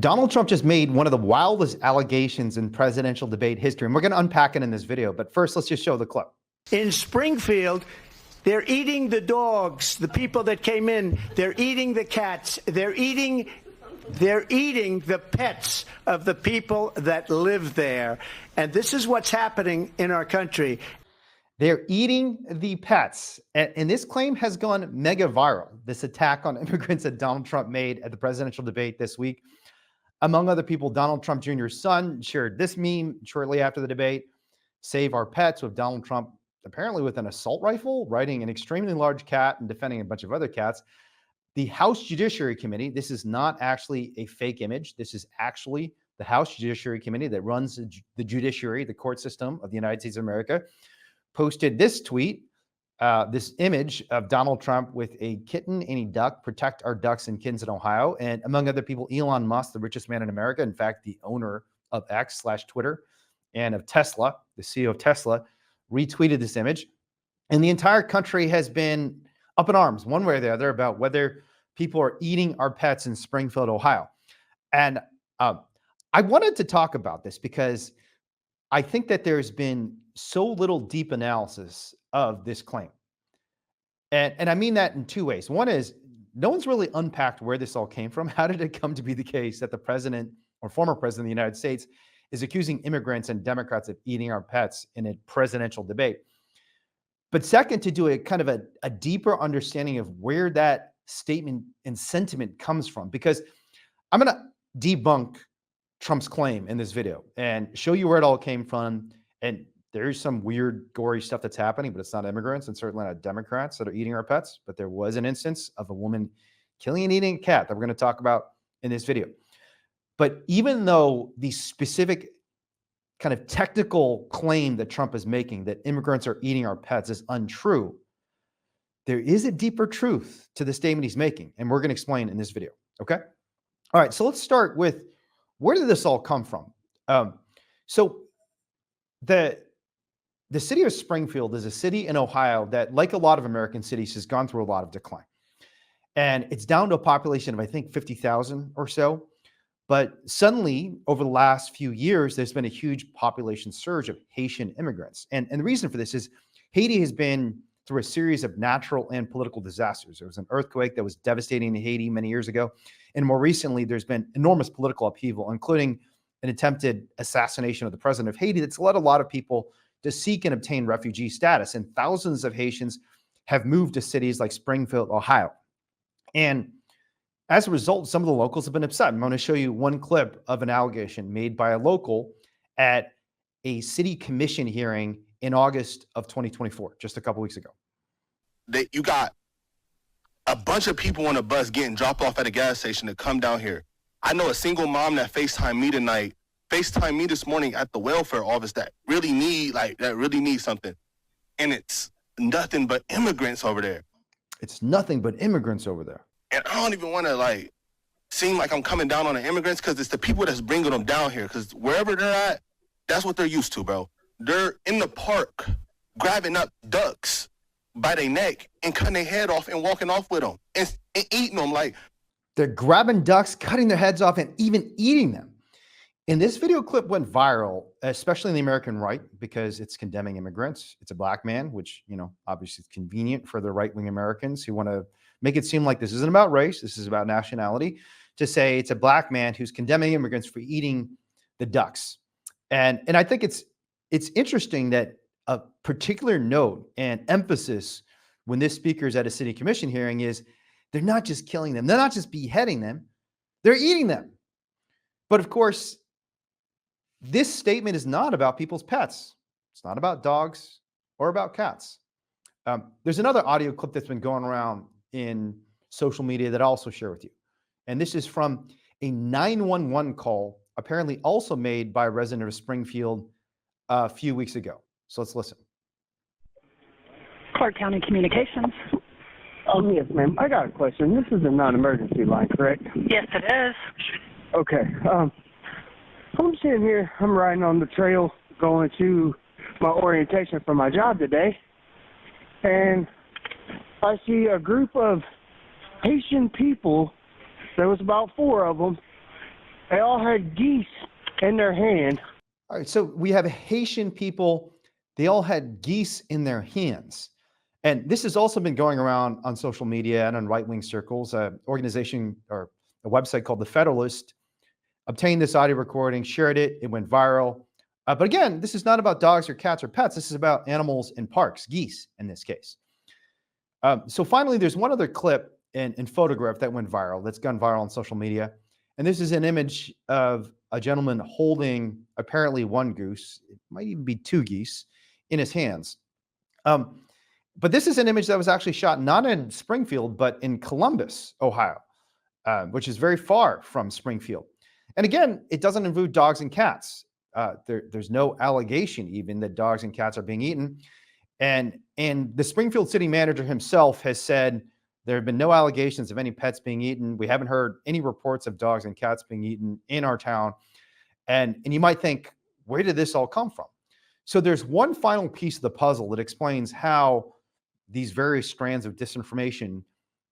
Donald Trump just made one of the wildest allegations in presidential debate history, and we're going to unpack it in this video. But first, let's just show the clip. In Springfield, they're eating the dogs, the people that came in. They're eating the cats. They're eating the pets of the people that live there. And this is what's happening in our country. They're eating the pets. And this claim has gone mega viral, this attack on immigrants that Donald Trump made at the presidential debate this week. Among other people, Donald Trump Jr.'s son shared this meme shortly after the debate: "Save our pets," with Donald Trump apparently with an assault rifle, riding an extremely large cat and defending a bunch of other cats. The House Judiciary Committee, this is not actually a fake image. This is actually the House Judiciary Committee that runs the judiciary, the court system of the United States of America, posted this tweet, this image of Donald Trump with a kitten and a duck, "Protect our ducks and kittens in Ohio." And among other people, Elon Musk, the richest man in America, in fact, the owner of X/Twitter and of Tesla, the CEO of Tesla, retweeted this image. And the entire country has been up in arms one way or the other about whether people are eating our pets in Springfield, Ohio. And I wanted to talk about this because I think that there's been so little deep analysis of this claim. And I mean that in two ways. One is no one's really unpacked where this all came from. How did it come to be the case that the president or former president of the United States is accusing immigrants and Democrats of eating our pets in a presidential debate? But second, to do a kind of a deeper understanding of where that statement and sentiment comes from, because I'm going to debunk Trump's claim in this video and show you where it all came from. And there's some weird, gory stuff that's happening, but it's not immigrants and certainly not Democrats that are eating our pets. But there was an instance of a woman killing and eating a cat that we're going to talk about in this video. But even though the specific kind of technical claim that Trump is making, that immigrants are eating our pets, is untrue, there is a deeper truth to the statement he's making, and we're going to explain in this video. Okay. All right. So let's start with, where did this all come from? So the city of Springfield is a city in Ohio that, like a lot of American cities, has gone through a lot of decline. And it's down to a population of, I think, 50,000 or so. But suddenly, over the last few years, there's been a huge population surge of Haitian immigrants. And the reason for this is Haiti has been through a series of natural and political disasters. There was an earthquake that was devastating in Haiti many years ago. And more recently, there's been enormous political upheaval, including an attempted assassination of the president of Haiti that's led a lot of people to seek and obtain refugee status. And thousands of Haitians have moved to cities like Springfield, Ohio. And as a result, some of the locals have been upset. I'm going to show you one clip of an allegation made by a local at a city commission hearing in August of 2024, just a couple weeks ago. You got a bunch of people on a bus getting dropped off at a gas station to come down here. I know a single mom that FaceTimed me tonight, FaceTimed me this morning at the welfare office that really need something. And it's nothing but immigrants over there. It's nothing but immigrants over there. And I don't even want to seem like I'm coming down on the immigrants, because it's the people that's bringing them down here. Because wherever they're at, that's what they're used to, bro. They're in the park grabbing up ducks by their neck and cutting their head off and walking off with them and eating them. They're grabbing ducks, cutting their heads off, and even eating them. And this video clip went viral, especially in the American right, because it's condemning immigrants. It's a black man, which, obviously is convenient for the right-wing Americans who want to make it seem like this isn't about race, this is about nationality, to say it's a black man who's condemning immigrants for eating the ducks. And I think it's interesting that a particular note and emphasis when this speaker is at a city commission hearing is they're not just killing them, they're not just beheading them, they're eating them. But of course, this statement is not about people's pets. It's not about dogs or about cats. There's another audio clip that's been going around in social media that I'll also share with you. And this is from a 911 call, apparently also made by a resident of Springfield a few weeks ago. So let's listen. Clark County Communications. Oh, yes, ma'am. I got a question. This is a non-emergency line, correct? Yes, it is. Okay. I'm sitting here. I'm riding on the trail going to my orientation for my job today. And I see a group of Haitian people. There was about 4 of them. They all had geese in their hand. All right, so we have Haitian people. They all had geese in their hands. And this has also been going around on social media and on right-wing circles. An organization or a website called The Federalist obtained this audio recording, shared it. It went viral. But again, this is not about dogs or cats or pets. This is about animals in parks, geese in this case. So finally, there's one other clip and photograph that went viral, that's gone viral on social media. And this is an image of a gentleman holding apparently one goose, it might even be two geese, in his hands. But this is an image that was actually shot not in Springfield, but in Columbus, Ohio, which is very far from Springfield. And again, it doesn't include dogs and cats. There's no allegation even that dogs and cats are being eaten. And the Springfield city manager himself has said there have been no allegations of any pets being eaten. We haven't heard any reports of dogs and cats being eaten in our town. And you might think, where did this all come from? So there's one final piece of the puzzle that explains how these various strands of disinformation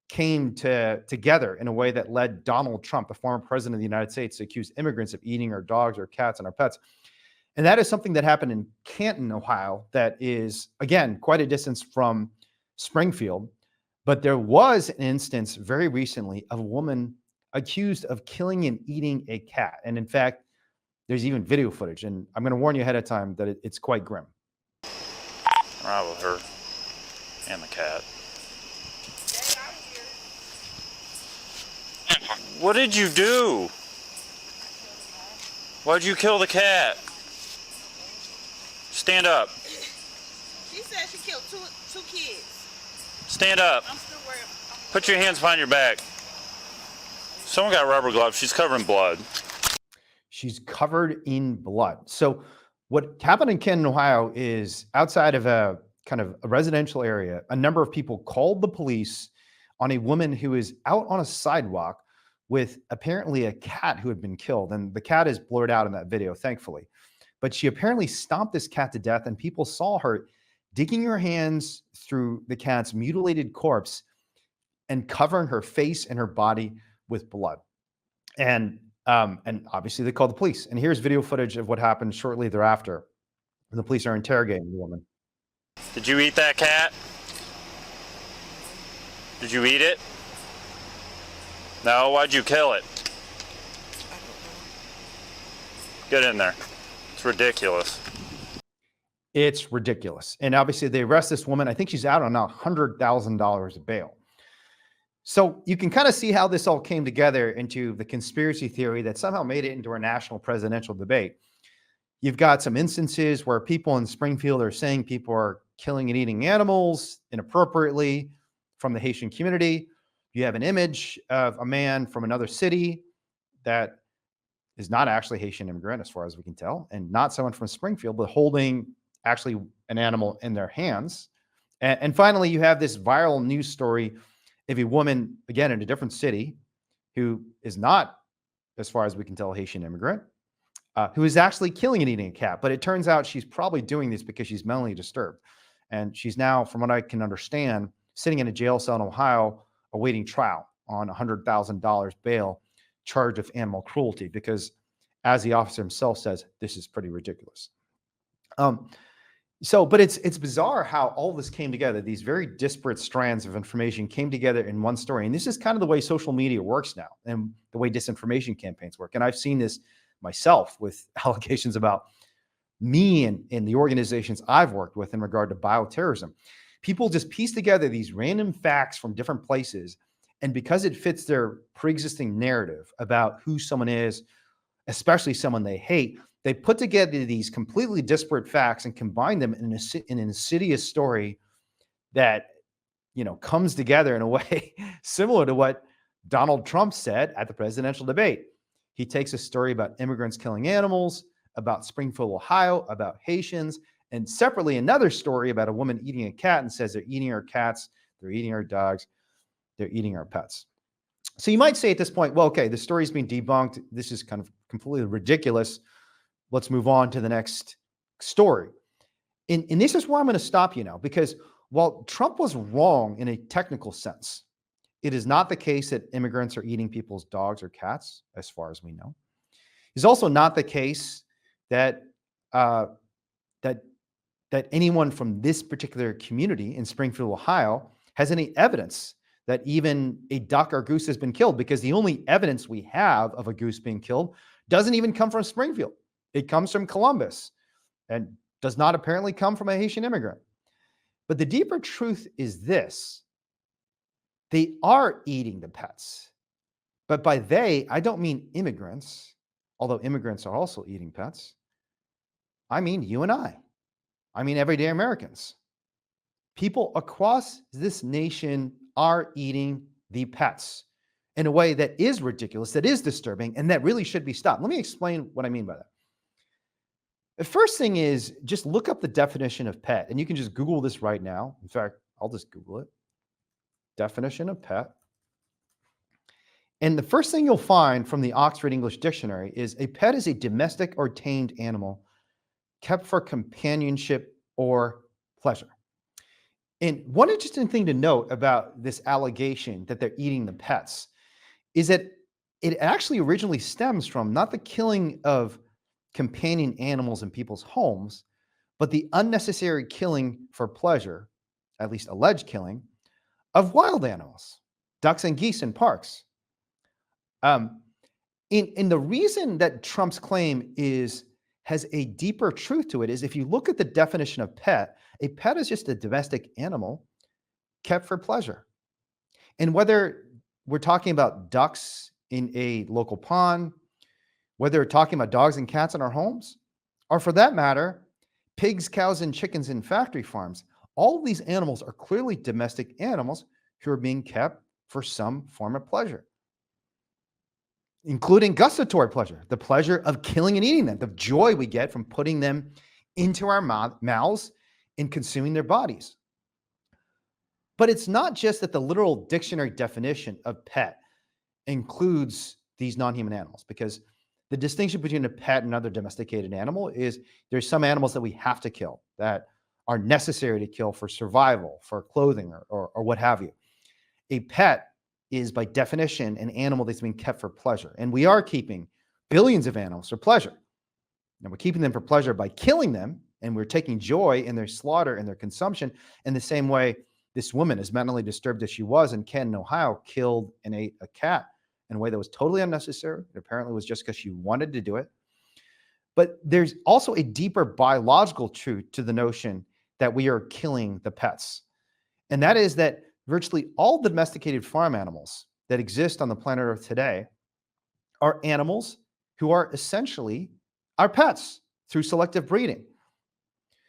came together in a way that led Donald Trump, the former president of the United States, to accuse immigrants of eating our dogs or cats and our pets. And that is something that happened in Canton, Ohio, that is, again, quite a distance from Springfield. But there was an instance very recently of a woman accused of killing and eating a cat. And in fact, there's even video footage. And I'm going to warn you ahead of time that it's quite grim. Right with her and the cat. What did you do? Why'd you kill the cat? Stand up. She said she killed two kids. Stand up. I'm still worried. Put your hands behind your back. Someone got rubber gloves. She's covered in blood. She's covered in blood. So what happened in Canton, Ohio is outside of a kind of a residential area, a number of people called the police on a woman who is out on a sidewalk with apparently a cat who had been killed. And the cat is blurred out in that video, thankfully. But she apparently stomped this cat to death, and people saw her digging her hands through the cat's mutilated corpse and covering her face and her body with blood. And obviously they called the police. And here's video footage of what happened shortly thereafter when the police are interrogating the woman. Did you eat that cat? Did you eat it? No, why'd you kill it? Get in there. It's ridiculous. It's ridiculous. And obviously they arrest this woman. I think she's out on now $100,000 of bail. So you can kind of see how this all came together into the conspiracy theory that somehow made it into our national presidential debate. You've got some instances where people in Springfield are saying people are killing and eating animals inappropriately from the Haitian community. You have an image of a man from another city that is not actually Haitian immigrant, as far as we can tell, and not someone from Springfield, but holding actually an animal in their hands. And finally, you have this viral news story of a woman, again, in a different city, who is not, as far as we can tell, a Haitian immigrant, who is actually killing and eating a cat. But it turns out she's probably doing this because she's mentally disturbed. And she's now, from what I can understand, sitting in a jail cell in Ohio, awaiting trial on $100,000 bail, charged with animal cruelty, because as the officer himself says, this is pretty ridiculous. But it's bizarre how all this came together. These very disparate strands of information came together in one story. And this is kind of the way social media works now and the way disinformation campaigns work. And I've seen this myself with allegations about me and the organizations I've worked with in regard to bioterrorism. People just piece together these random facts from different places. And because it fits their pre-existing narrative about who someone is, especially someone they hate, they put together these completely disparate facts and combine them in an insidious story that, comes together in a way similar to what Donald Trump said at the presidential debate. He takes a story about immigrants killing animals, about Springfield, Ohio, about Haitians, and separately another story about a woman eating a cat, and says they're eating our cats, they're eating our dogs, they're eating our pets. So you might say at this point, well, okay, the story's been debunked. This is kind of completely ridiculous. Let's move on to the next story. And this is where I'm going to stop you now, because while Trump was wrong in a technical sense, it is not the case that immigrants are eating people's dogs or cats, as far as we know. It's also not the case that uh, that that anyone from this particular community in Springfield, Ohio, has any evidence that even a duck or goose has been killed, because the only evidence we have of a goose being killed doesn't even come from Springfield. It comes from Columbus and does not apparently come from a Haitian immigrant. But the deeper truth is this: they are eating the pets. But by they, I don't mean immigrants, although immigrants are also eating pets. I mean you and I. I mean everyday Americans. People across this nation are eating the pets in a way that is ridiculous, that is disturbing, and that really should be stopped. Let me explain what I mean by that. The first thing is just look up the definition of pet, and you can just Google this right now. In fact, I'll just Google it. Definition of pet. And the first thing you'll find from the Oxford English Dictionary is a pet is a domestic or tamed animal kept for companionship or pleasure. And one interesting thing to note about this allegation that they're eating the pets is that it actually originally stems from not the killing of companion animals in people's homes, but the unnecessary killing for pleasure, at least alleged killing, of wild animals, ducks and geese in parks. In the reason that Trump's claim has a deeper truth to it is if you look at the definition of pet, a pet is just a domestic animal kept for pleasure. And whether we're talking about ducks in a local pond, whether we're talking about dogs and cats in our homes, or for that matter, pigs, cows, and chickens in factory farms, all of these animals are clearly domestic animals who are being kept for some form of pleasure, including gustatory pleasure, the pleasure of killing and eating them, the joy we get from putting them into our mouths and consuming their bodies. But it's not just that the literal dictionary definition of pet includes these non-human animals, because the distinction between a pet and another domesticated animal is there's some animals that we have to kill, that are necessary to kill for survival, for clothing, or what have you. A pet is by definition an animal that's being kept for pleasure. And we are keeping billions of animals for pleasure. And we're keeping them for pleasure by killing them, and we're taking joy in their slaughter and their consumption in the same way this woman, as mentally disturbed as she was in Canton, Ohio, killed and ate a cat in a way that was totally unnecessary. It apparently was just because she wanted to do it. But there's also a deeper biological truth to the notion that we are killing the pets. And that is that virtually all domesticated farm animals that exist on the planet Earth today are animals who are essentially our pets through selective breeding.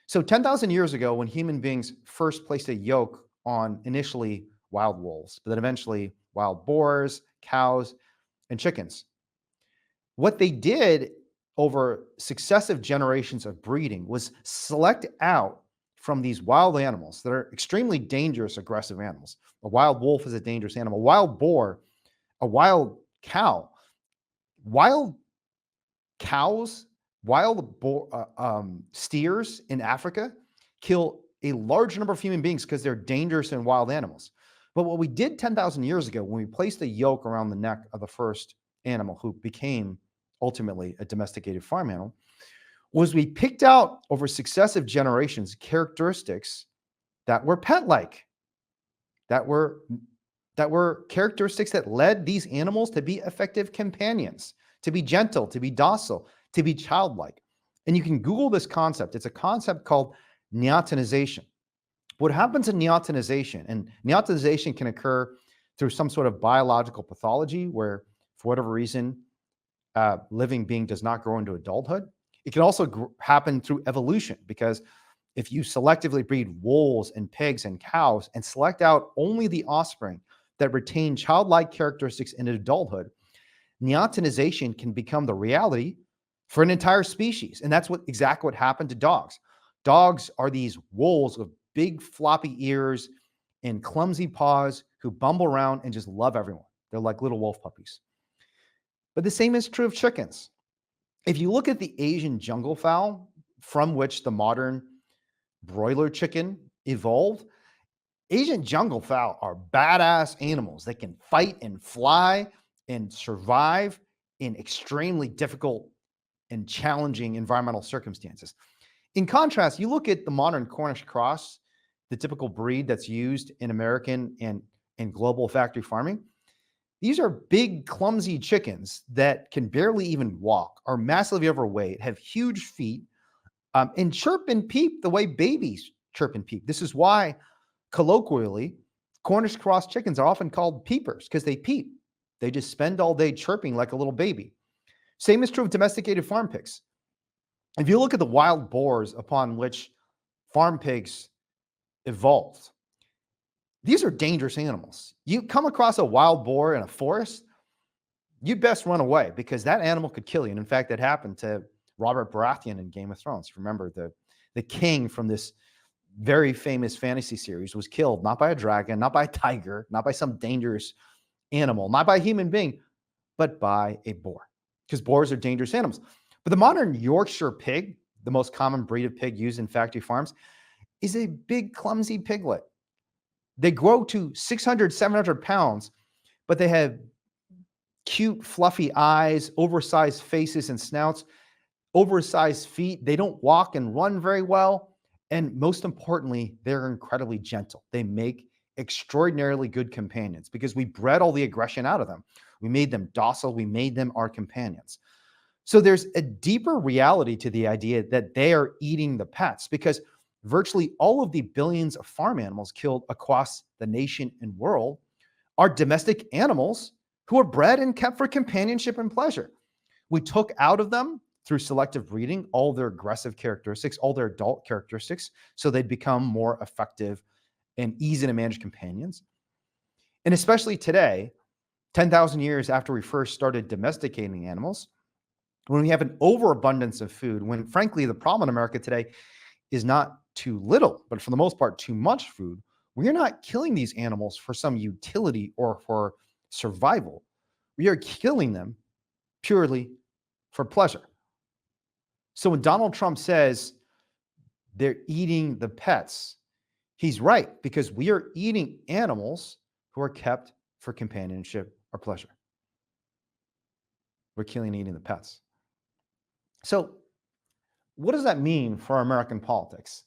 So 10,000 years ago, when human beings first placed a yoke on initially wild wolves, but then eventually wild boars, cows, and chickens, what they did over successive generations of breeding was select out from these wild animals that are extremely dangerous, aggressive animals. A wild wolf is a dangerous animal. A wild boar, a wild cow, wild cows, steers in Africa kill a large number of human beings because they're dangerous and wild animals. But what we did 10,000 years ago when we placed a yoke around the neck of the first animal who became ultimately a domesticated farm animal was we picked out over successive generations characteristics that were pet-like, that were characteristics that led these animals to be effective companions, to be gentle, to be docile, to be childlike. And you can Google this concept. It's a concept called neotenization. What happens in neotenization, and neotenization can occur through some sort of biological pathology where, for whatever reason, living being does not grow into adulthood. It can also happen through evolution, because if you selectively breed wolves and pigs and cows and select out only the offspring that retain childlike characteristics in adulthood, neotenization can become the reality for an entire species. And that's exactly what happened to dogs. Dogs are these wolves with big floppy ears and clumsy paws who bumble around and just love everyone. They're like little wolf puppies. But the same is true of chickens. If you look at the Asian jungle fowl from which the modern broiler chicken evolved, Asian jungle fowl are badass animals that can fight and fly and survive in extremely difficult and challenging environmental circumstances. In contrast, you look at the modern Cornish cross, the typical breed that's used in American and global factory farming. These are big, clumsy chickens that can barely even walk, are massively overweight, have huge feet, and chirp and peep the way babies chirp and peep. This is why, colloquially, Cornish cross chickens are often called peepers, because they peep. They just spend all day chirping like a little baby. Same is true of domesticated farm pigs. If you look at the wild boars upon which farm pigs evolved, these are dangerous animals. You come across a wild boar in a forest, you'd best run away, because that animal could kill you. And in fact, that happened to Robert Baratheon in Game of Thrones. Remember, the king from this very famous fantasy series was killed not by a dragon, not by a tiger, not by some dangerous animal, not by a human being, but by a boar, because boars are dangerous animals. But the modern Yorkshire pig, the most common breed of pig used in factory farms, is a big, clumsy piglet. They grow to 600, 700 pounds, but they have cute, fluffy eyes, oversized faces and snouts, oversized feet. They don't walk and run very well. And most importantly, they're incredibly gentle. They make extraordinarily good companions because we bred all the aggression out of them. We made them docile. We made them our companions. So there's a deeper reality to the idea that they are eating the pets, because virtually all of the billions of farm animals killed across the nation and world are domestic animals who are bred and kept for companionship and pleasure. We took out of them, through selective breeding, all their aggressive characteristics, all their adult characteristics, so they'd become more effective and easy to manage companions. And especially today, 10,000 years after we first started domesticating animals, when we have an overabundance of food, when frankly the problem in America today is not too little, but for the most part too much food, we are not killing these animals for some utility or for survival. We are killing them purely for pleasure. So when Donald Trump says they're eating the pets, he's right, because we are eating animals who are kept for companionship or pleasure. We're killing and eating the pets. So what does that mean for American politics?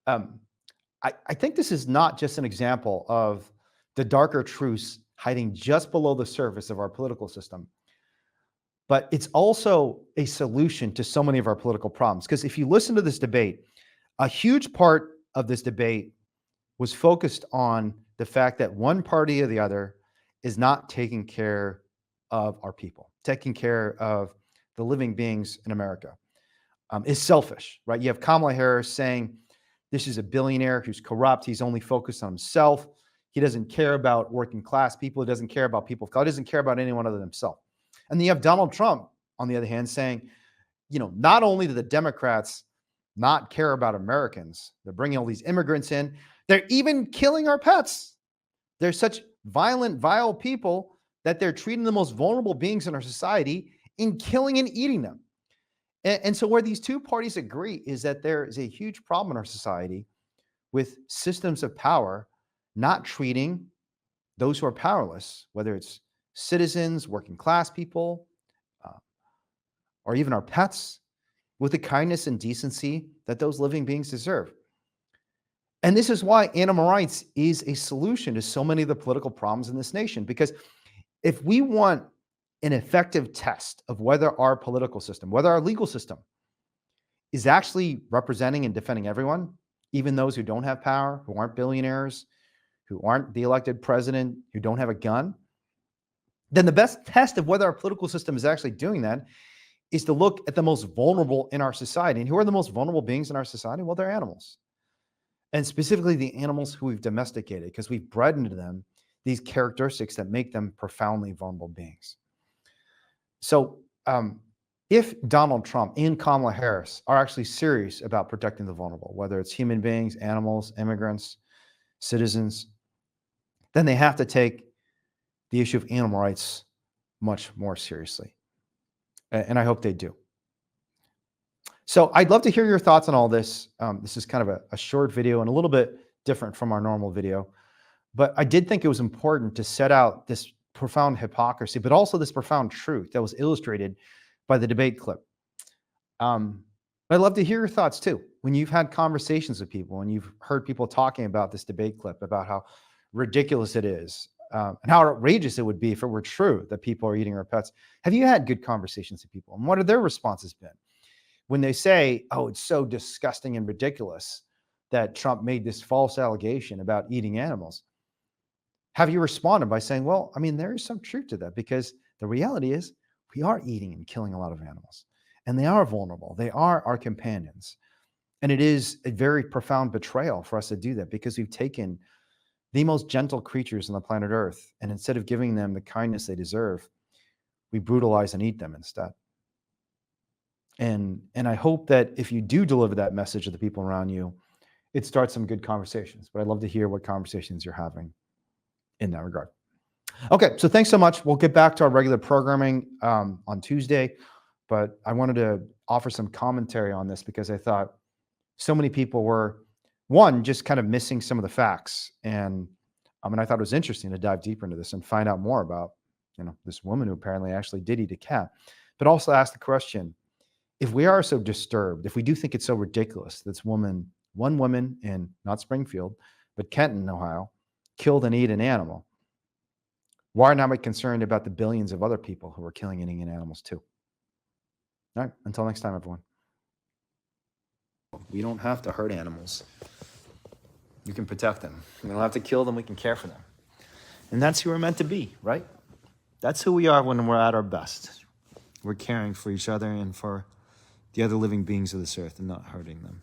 I think this is not just an example of the darker truths hiding just below the surface of our political system, but it's also a solution to so many of our political problems. Because if you listen to this debate, a huge part of this debate was focused on the fact that one party or the other is not taking care of our people, taking care of the living beings in America, is selfish, right? You have Kamala Harris saying this is a billionaire who's corrupt. He's only focused on himself. He doesn't care about working class people. He doesn't care about people of color. He doesn't care about anyone other than himself. And then you have Donald Trump, on the other hand, saying, not only do the Democrats not care about Americans, they're bringing all these immigrants in, they're even killing our pets. They're such violent, vile people that they're treating the most vulnerable beings in our society in killing and eating them. And so where these two parties agree is that there is a huge problem in our society with systems of power not treating those who are powerless, whether it's citizens, working class people, or even our pets, with the kindness and decency that those living beings deserve. And this is why animal rights is a solution to so many of the political problems in this nation. Because if we want an effective test of whether our political system, whether our legal system is actually representing and defending everyone, even those who don't have power, who aren't billionaires, who aren't the elected president, who don't have a gun, then the best test of whether our political system is actually doing that is to look at the most vulnerable in our society. And who are the most vulnerable beings in our society? Well, they're animals. And specifically the animals who we've domesticated, because we've bred into them these characteristics that make them profoundly vulnerable beings. So if Donald Trump and Kamala Harris are actually serious about protecting the vulnerable, whether it's human beings, animals, immigrants, citizens, then they have to take the issue of animal rights much more seriously. And I hope they do. So I'd love to hear your thoughts on all this. This is kind of a short video and a little bit different from our normal video. But I did think it was important to set out this profound hypocrisy, but also this profound truth that was illustrated by the debate clip. But I'd love to hear your thoughts too. When you've had conversations with people and you've heard people talking about this debate clip, about how ridiculous it is, and how outrageous it would be if it were true that people are eating our pets. Have you had good conversations with people? And what have their responses been? When they say, oh, it's so disgusting and ridiculous that Trump made this false allegation about eating animals, have you responded by saying, well, I mean, there is some truth to that, because the reality is we are eating and killing a lot of animals, and they are vulnerable. They are our companions. And it is a very profound betrayal for us to do that, because we've taken the most gentle creatures on the planet Earth, and instead of giving them the kindness they deserve, we brutalize and eat them instead. And I hope that if you do deliver that message to the people around you, it starts some good conversations. But I'd love to hear what conversations you're having in that regard. Okay, so thanks so much. We'll get back to our regular programming on Tuesday, but I wanted to offer some commentary on this because I thought so many people were, one, just kind of missing some of the facts. And I thought it was interesting to dive deeper into this and find out more about, this woman who apparently actually did eat a cat, but also ask the question, if we are so disturbed, if we do think it's so ridiculous that one woman in not Springfield, but Kenton, Ohio, killed and ate an animal, why are not we concerned about the billions of other people who are killing and eating animals too? All right, until next time, everyone. We don't have to hurt animals. We can protect them. We don't have to kill them. We can care for them. And that's who we're meant to be, right? That's who we are when we're at our best. We're caring for each other and for the other living beings of this earth and not hurting them.